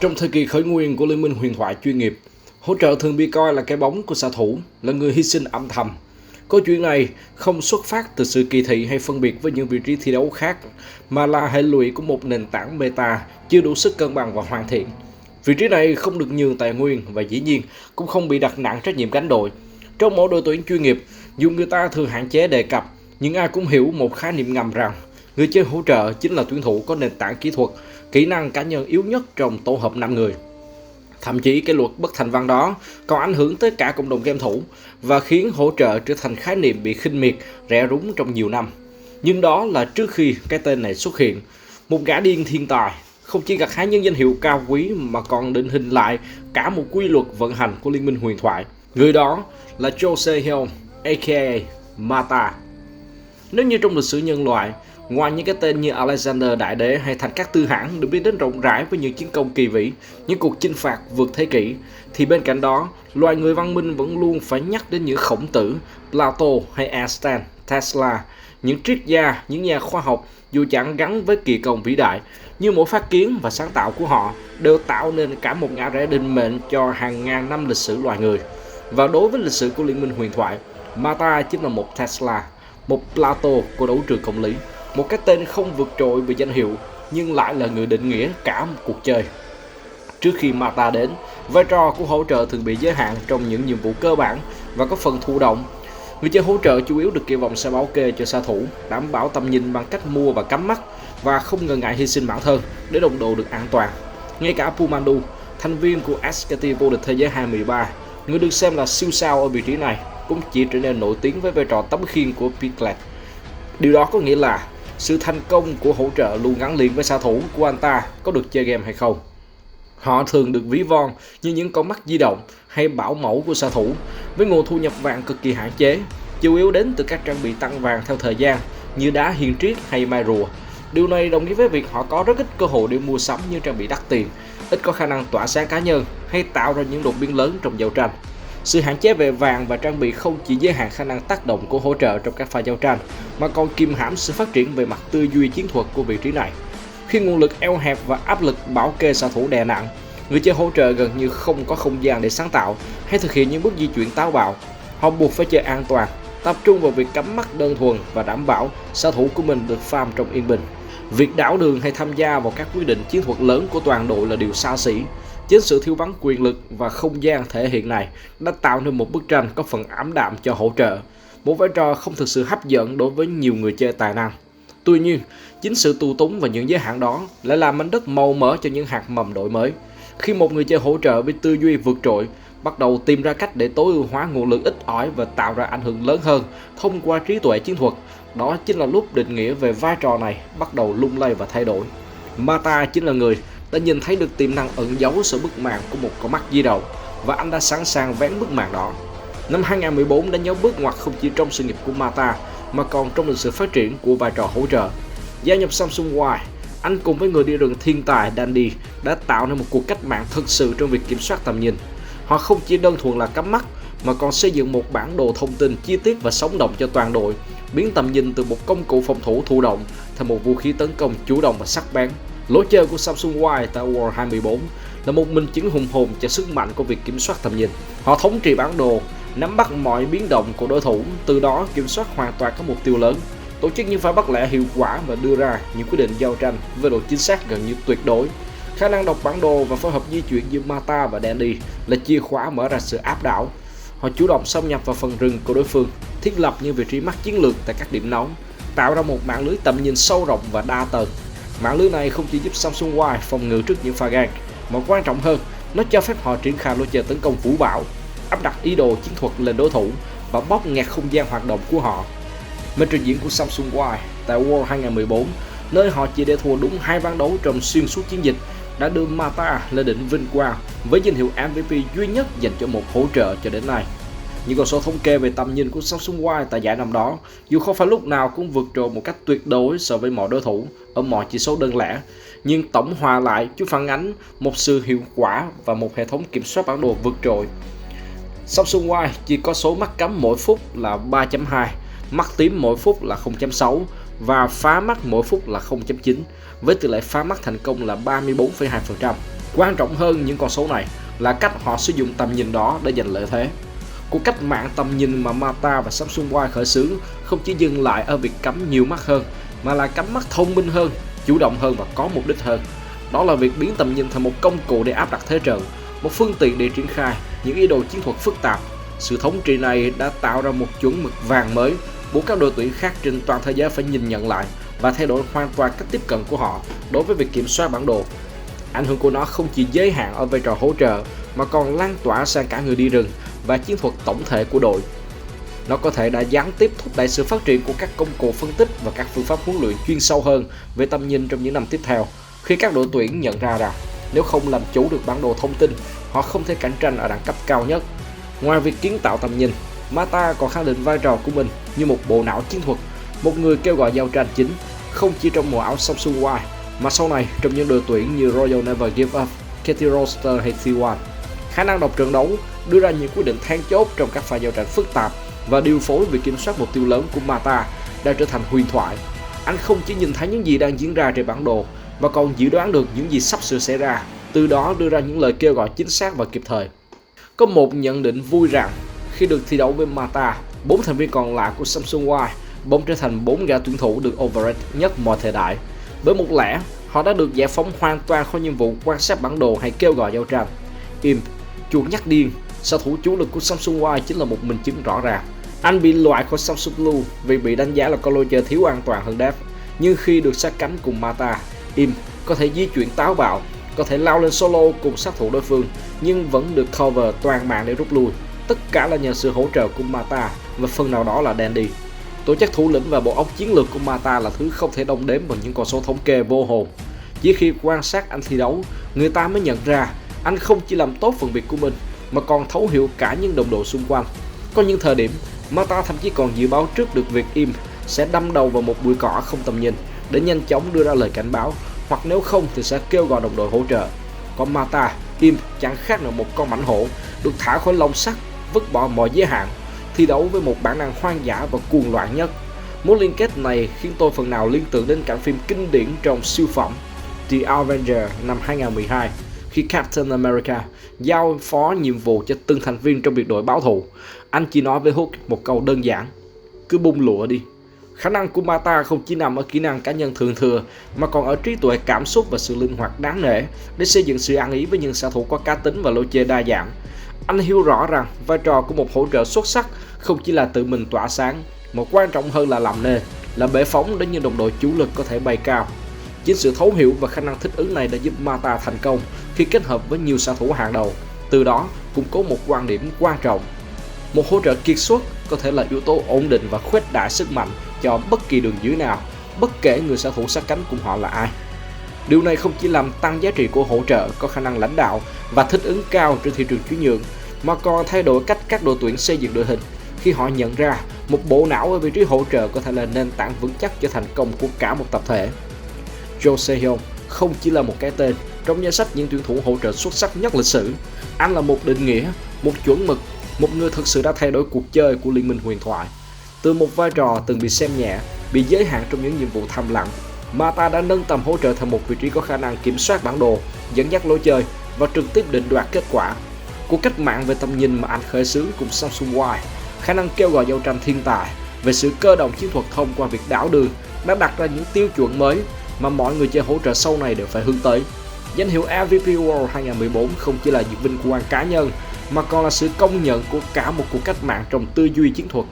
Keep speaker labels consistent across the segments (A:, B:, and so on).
A: Trong thời kỳ khởi nguyên của Liên minh huyền thoại chuyên nghiệp, hỗ trợ thường bị coi là cái bóng của xạ thủ, là người hy sinh âm thầm. Câu chuyện này không xuất phát từ sự kỳ thị hay phân biệt với những vị trí thi đấu khác, mà là hệ lụy của một nền tảng meta chưa đủ sức cân bằng và hoàn thiện. Vị trí này không được nhường tài nguyên và dĩ nhiên cũng không bị đặt nặng trách nhiệm gánh đội. Trong mỗi đội tuyển chuyên nghiệp, dù người ta thường hạn chế đề cập, nhưng ai cũng hiểu một khái niệm ngầm rằng người chơi hỗ trợ chính là tuyển thủ có nền tảng kỹ thuật, kỹ năng cá nhân yếu nhất trong tổ hợp 5 người. Thậm chí cái luật bất thành văn đó còn ảnh hưởng tới cả cộng đồng game thủ và khiến hỗ trợ trở thành khái niệm bị khinh miệt, rẻ rúng trong nhiều năm. Nhưng đó là trước khi cái tên này xuất hiện. Một gã điên thiên tài không chỉ gặt hái những danh hiệu cao quý mà còn định hình lại cả một quy luật vận hành của Liên minh huyền thoại. Người đó là Cho Se-hyun, aka Mata. Nếu như trong lịch sử nhân loại, ngoài những cái tên như Alexander Đại Đế hay Thành Các Tư Hãn được biết đến rộng rãi với những chiến công kỳ vĩ, những cuộc chinh phạt vượt thế kỷ, thì bên cạnh đó, loài người văn minh vẫn luôn phải nhắc đến những Khổng Tử, Plato hay Einstein, Tesla, những triết gia, những nhà khoa học dù chẳng gắn với kỳ công vĩ đại, nhưng mỗi phát kiến và sáng tạo của họ đều tạo nên cả một ngã rẽ định mệnh cho hàng ngàn năm lịch sử loài người. Và đối với lịch sử của Liên minh huyền thoại, Mata chính là một Tesla, một Plato của đấu trường công lý, một cái tên không vượt trội về danh hiệu nhưng lại là người định nghĩa cả một cuộc chơi. Trước khi Mata đến, vai trò của hỗ trợ thường bị giới hạn trong những nhiệm vụ cơ bản và có phần thụ động. Người chơi hỗ trợ chủ yếu được kỳ vọng sẽ bảo kê cho xạ thủ, đảm bảo tầm nhìn bằng cách mua và cắm mắt và không ngần ngại hy sinh bản thân để đồng đội được an toàn. Ngay cả Pumandu, thành viên của SKT vô địch thế giới 2013, người được xem là siêu sao ở vị trí này, cũng chỉ trở nên nổi tiếng với vai trò tấm khiên của Piclet. Điều đó có nghĩa là sự thành công của hỗ trợ luôn gắn liền với xạ thủ của anh ta có được chơi game hay không. Họ thường được ví von như những con mắt di động hay bảo mẫu của xạ thủ, với nguồn thu nhập vàng cực kỳ hạn chế, chủ yếu đến từ các trang bị tăng vàng theo thời gian như đá hiên triết hay mai rùa. Điều này đồng nghĩa với việc họ có rất ít cơ hội để mua sắm những trang bị đắt tiền, ít có khả năng tỏa sáng cá nhân hay tạo ra những đột biến lớn trong giao tranh. Sự hạn chế về vàng và trang bị không chỉ giới hạn khả năng tác động của hỗ trợ trong các pha giao tranh, mà còn kìm hãm sự phát triển về mặt tư duy chiến thuật của vị trí này. Khi nguồn lực eo hẹp và áp lực bảo kê xạ thủ đè nặng, người chơi hỗ trợ gần như không có không gian để sáng tạo hay thực hiện những bước di chuyển táo bạo. Họ buộc phải chơi an toàn, tập trung vào việc cắm mắt đơn thuần và đảm bảo xạ thủ của mình được farm trong yên bình. Việc đảo đường hay tham gia vào các quyết định chiến thuật lớn của toàn đội là điều xa xỉ. Chính sự thiếu vắng quyền lực và không gian thể hiện này đã tạo nên một bức tranh có phần ảm đạm cho hỗ trợ, một vai trò không thực sự hấp dẫn đối với nhiều người chơi tài năng. Tuy nhiên, chính sự tù túng và những giới hạn đó lại làm mảnh đất màu mỡ cho những hạt mầm đổi mới. Khi một người chơi hỗ trợ với tư duy vượt trội bắt đầu tìm ra cách để tối ưu hóa nguồn lực ít ỏi và tạo ra ảnh hưởng lớn hơn thông qua trí tuệ chiến thuật, đó chính là lúc định nghĩa về vai trò này bắt đầu lung lay và thay đổi. Mata chính là người đã nhìn thấy được tiềm năng ẩn giấu sau bức màn của một con mắt di động, và anh đã sẵn sàng vén bức màn đó. Năm 2014 đánh dấu bước ngoặt không chỉ trong sự nghiệp của Mata mà còn trong lịch sử phát triển của vai trò hỗ trợ. Gia nhập Samsung Y, anh cùng với người đi rừng thiên tài Dandy đã tạo nên một cuộc cách mạng thực sự trong việc kiểm soát tầm nhìn. Họ không chỉ đơn thuần là cắm mắt mà còn xây dựng một bản đồ thông tin chi tiết và sống động cho toàn đội, biến tầm nhìn từ một công cụ phòng thủ thụ động thành một vũ khí tấn công chủ động và sắc bén. Lối chơi của Samsung Y tại World 2014 là một minh chứng hùng hồn cho sức mạnh của việc kiểm soát tầm nhìn. Họ thống trị bản đồ, nắm bắt mọi biến động của đối thủ, từ đó kiểm soát hoàn toàn các mục tiêu lớn, tổ chức những pha bắt lẻ hiệu quả và đưa ra những quyết định giao tranh với độ chính xác gần như tuyệt đối. Khả năng đọc bản đồ và phối hợp di chuyển giữa Mata và Dandy là chìa khóa mở ra sự áp đảo. Họ chủ động xâm nhập vào phần rừng của đối phương, thiết lập những vị trí mắt chiến lược tại các điểm nóng, tạo ra một mạng lưới tầm nhìn sâu rộng và đa tầng. Mạng lưới này không chỉ giúp Samsung Y phòng ngự trước những pha gank, mà quan trọng hơn, nó cho phép họ triển khai lối chơi tấn công vũ bão, áp đặt ý đồ chiến thuật lên đối thủ và bóp nghẹt không gian hoạt động của họ. Màn trình diễn của Samsung Y tại World 2014, nơi họ chỉ để thua đúng 2 ván đấu trong xuyên suốt chiến dịch, đã đưa Mata lên đỉnh vinh quang với danh hiệu MVP duy nhất dành cho một hỗ trợ cho đến nay. Những con số thống kê về tầm nhìn của Samsung Y tại giải năm đó, dù không phải lúc nào cũng vượt trội một cách tuyệt đối so với mọi đối thủ ở mọi chỉ số đơn lẻ, nhưng tổng hòa lại chúng phản ánh một sự hiệu quả và một hệ thống kiểm soát bản đồ vượt trội. Samsung Y chỉ có số mắt cắm mỗi phút là 3.2, mắt tím mỗi phút là 0.6 và phá mắt mỗi phút là 0.9, với tỷ lệ phá mắt thành công là 34,2%. Quan trọng hơn những con số này là cách họ sử dụng tầm nhìn đó để giành lợi thế. Cuộc cách mạng tầm nhìn mà Mata và Samsung Y khởi xướng không chỉ dừng lại ở việc cắm nhiều mắt hơn, mà là cắm mắt thông minh hơn, chủ động hơn và có mục đích hơn. Đó là việc biến tầm nhìn thành một công cụ để áp đặt thế trận, một phương tiện để triển khai những ý đồ chiến thuật phức tạp. Sự thống trị này đã tạo ra một chuẩn mực vàng mới, buộc các đội tuyển khác trên toàn thế giới phải nhìn nhận lại và thay đổi hoàn toàn cách tiếp cận của họ đối với việc kiểm soát bản đồ. Ảnh hưởng của nó không chỉ giới hạn ở vai trò hỗ trợ mà còn lan tỏa sang cả người đi rừng và chiến thuật tổng thể của đội. Nó có thể đã gián tiếp thúc đẩy sự phát triển của các công cụ phân tích và các phương pháp huấn luyện chuyên sâu hơn về tầm nhìn trong những năm tiếp theo, khi các đội tuyển nhận ra rằng nếu không làm chủ được bản đồ thông tin, họ không thể cạnh tranh ở đẳng cấp cao nhất. Ngoài việc kiến tạo tầm nhìn, Mata còn khẳng định vai trò của mình như một bộ não chiến thuật, một người kêu gọi giao tranh chính, không chỉ trong màu áo Samsung Y mà sau này trong những đội tuyển như Royal Never Give Up, Katie Roster hay T1. Khả năng đọc trận đấu, đưa ra những quyết định then chốt trong các pha giao tranh phức tạp và điều phối việc kiểm soát mục tiêu lớn của Mata đã trở thành huyền thoại. Anh không chỉ nhìn thấy những gì đang diễn ra trên bản đồ mà còn dự đoán được những gì sắp sửa xảy ra, từ đó đưa ra những lời kêu gọi chính xác và kịp thời. Có một nhận định vui rằng khi được thi đấu với Mata, 4 thành viên còn lại của Samsung Y bỗng trở thành 4 gã tuyển thủ được overrated nhất mọi thời đại. Bởi một lẽ, họ đã được giải phóng hoàn toàn khỏi nhiệm vụ quan sát bản đồ hay kêu gọi giao tranh. Imp, chuột nhắt điên, sở thủ chủ lực của Samsung Y chính là một minh chứng rõ ràng. Anh bị loại khỏi Samsung Blue vì bị đánh giá là con lôi chơi thiếu an toàn hơn Dev. Nhưng khi được sát cánh cùng Mata, Imp có thể di chuyển táo bạo, có thể lao lên solo cùng sát thủ đối phương, nhưng vẫn được cover toàn mạng để rút lui. Tất cả là nhờ sự hỗ trợ của Mata và phần nào đó là Dandy. Tổ chức thủ lĩnh và bộ óc chiến lược của Mata là thứ không thể đong đếm bằng những con số thống kê vô hồn. Chỉ khi quan sát anh thi đấu, người ta mới nhận ra anh không chỉ làm tốt phần việc của mình mà còn thấu hiểu cả những đồng đội xung quanh. Có những thời điểm, Mata thậm chí còn dự báo trước được việc Imp sẽ đâm đầu vào một bụi cỏ không tầm nhìn để nhanh chóng đưa ra lời cảnh báo, hoặc nếu không thì sẽ kêu gọi đồng đội hỗ trợ. Còn Mata, Imp chẳng khác nào một con mãnh hổ được thả khỏi lồng sắt, vứt bỏ mọi giới hạn, thi đấu với một bản năng hoang dã và cuồng loạn nhất. Mối liên kết này khiến tôi phần nào liên tưởng đến cảnh phim kinh điển trong siêu phẩm The Avengers năm 2012, khi Captain America giao phó nhiệm vụ cho từng thành viên trong biệt đội báo thù. Anh chỉ nói với Hulk một câu đơn giản: cứ bung lụa đi. Khả năng của Mata không chỉ nằm ở kỹ năng cá nhân thường thừa mà còn ở trí tuệ cảm xúc và sự linh hoạt đáng nể để xây dựng sự ăn ý với những xạ thủ có cá tính và lối chơi đa dạng. Anh hiểu rõ rằng vai trò của một hỗ trợ xuất sắc không chỉ là tự mình tỏa sáng, mà quan trọng hơn là làm nền, là bệ phóng để những đồng đội chủ lực có thể bay cao. Chính sự thấu hiểu và khả năng thích ứng này đã giúp Mata thành công khi kết hợp với nhiều xạ thủ hàng đầu, từ đó củng cố một quan điểm quan trọng. Một hỗ trợ kiệt xuất có thể là yếu tố ổn định và khuếch đại sức mạnh cho bất kỳ đường dưới nào, bất kể người xạ thủ sát cánh cùng họ là ai. Điều này không chỉ làm tăng giá trị của hỗ trợ có khả năng lãnh đạo và thích ứng cao trên thị trường chuyển nhượng, mà còn thay đổi cách các đội tuyển xây dựng đội hình khi họ nhận ra một bộ não ở vị trí hỗ trợ có thể là nền tảng vững chắc cho thành công của cả một tập thể. Jo Se-hyun không chỉ là một cái tên trong danh sách những tuyển thủ hỗ trợ xuất sắc nhất lịch sử. Anh là một định nghĩa, một chuẩn mực, một người thực sự đã thay đổi cuộc chơi của Liên minh huyền thoại. Từ một vai trò từng bị xem nhẹ, bị giới hạn trong những nhiệm vụ thầm lặng, Mata đã nâng tầm hỗ trợ thành một vị trí có khả năng kiểm soát bản đồ, dẫn dắt lối chơi và trực tiếp định đoạt kết quả. Cuộc cách mạng về tầm nhìn mà anh khởi xướng cùng Samsung Y, khả năng kêu gọi giao tranh thiên tài về sự cơ động chiến thuật thông qua việc đảo đường, đã đặt ra những tiêu chuẩn mới mà mọi người chơi hỗ trợ sau này đều phải hướng tới. Danh hiệu MVP World 2014 không chỉ là những vinh quang cá nhân mà còn là sự công nhận của cả một cuộc cách mạng trong tư duy chiến thuật.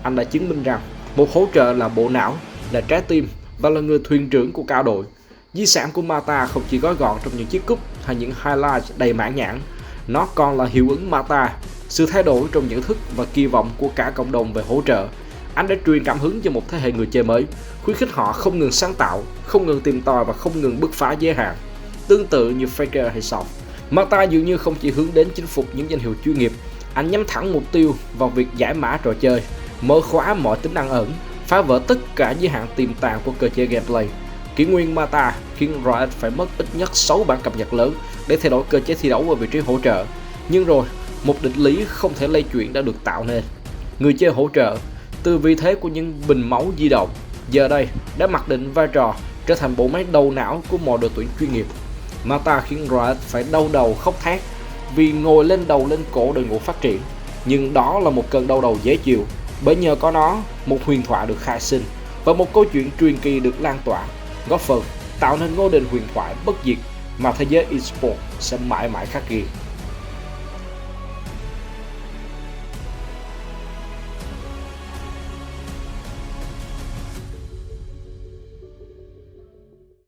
A: Anh đã chứng minh rằng một hỗ trợ là bộ não, là trái tim và là người thuyền trưởng của cả đội. Di sản của Mata không chỉ gói gọn trong những chiếc cúp hay những highlight đầy mãn nhãn, nó còn là hiệu ứng Mata, sự thay đổi trong nhận thức và kỳ vọng của cả cộng đồng về hỗ trợ. Anh đã truyền cảm hứng cho một thế hệ người chơi mới, khuyến khích họ không ngừng sáng tạo, không ngừng tìm tòi và không ngừng bứt phá giới hạn. Tương tự như Faker hay Soft, Mata dường như không chỉ hướng đến chinh phục những danh hiệu chuyên nghiệp, anh nhắm thẳng mục tiêu vào việc giải mã trò chơi, mở khóa mọi tính năng ẩn, phá vỡ tất cả giới hạn tiềm tàng của cơ chế gameplay. Kỷ nguyên Mata khiến Riot phải mất ít nhất 6 bản cập nhật lớn để thay đổi cơ chế thi đấu ở vị trí hỗ trợ. Nhưng rồi, một định lý không thể lay chuyển đã được tạo nên. Người chơi hỗ trợ, từ vị thế của những bình máu di động, giờ đây đã mặc định vai trò trở thành bộ máy đầu não của mọi đội tuyển chuyên nghiệp. Mata khiến Riot phải đau đầu khóc thét vì ngồi lên cổ đội ngũ phát triển. Nhưng đó là một cơn đau đầu dễ chịu, bởi nhờ có nó, một huyền thoại được khai sinh và một câu chuyện truyền kỳ được lan tỏa, góp phần tạo nên ngôi đền huyền thoại bất diệt mà thế giới eSports sẽ mãi mãi khắc ghi.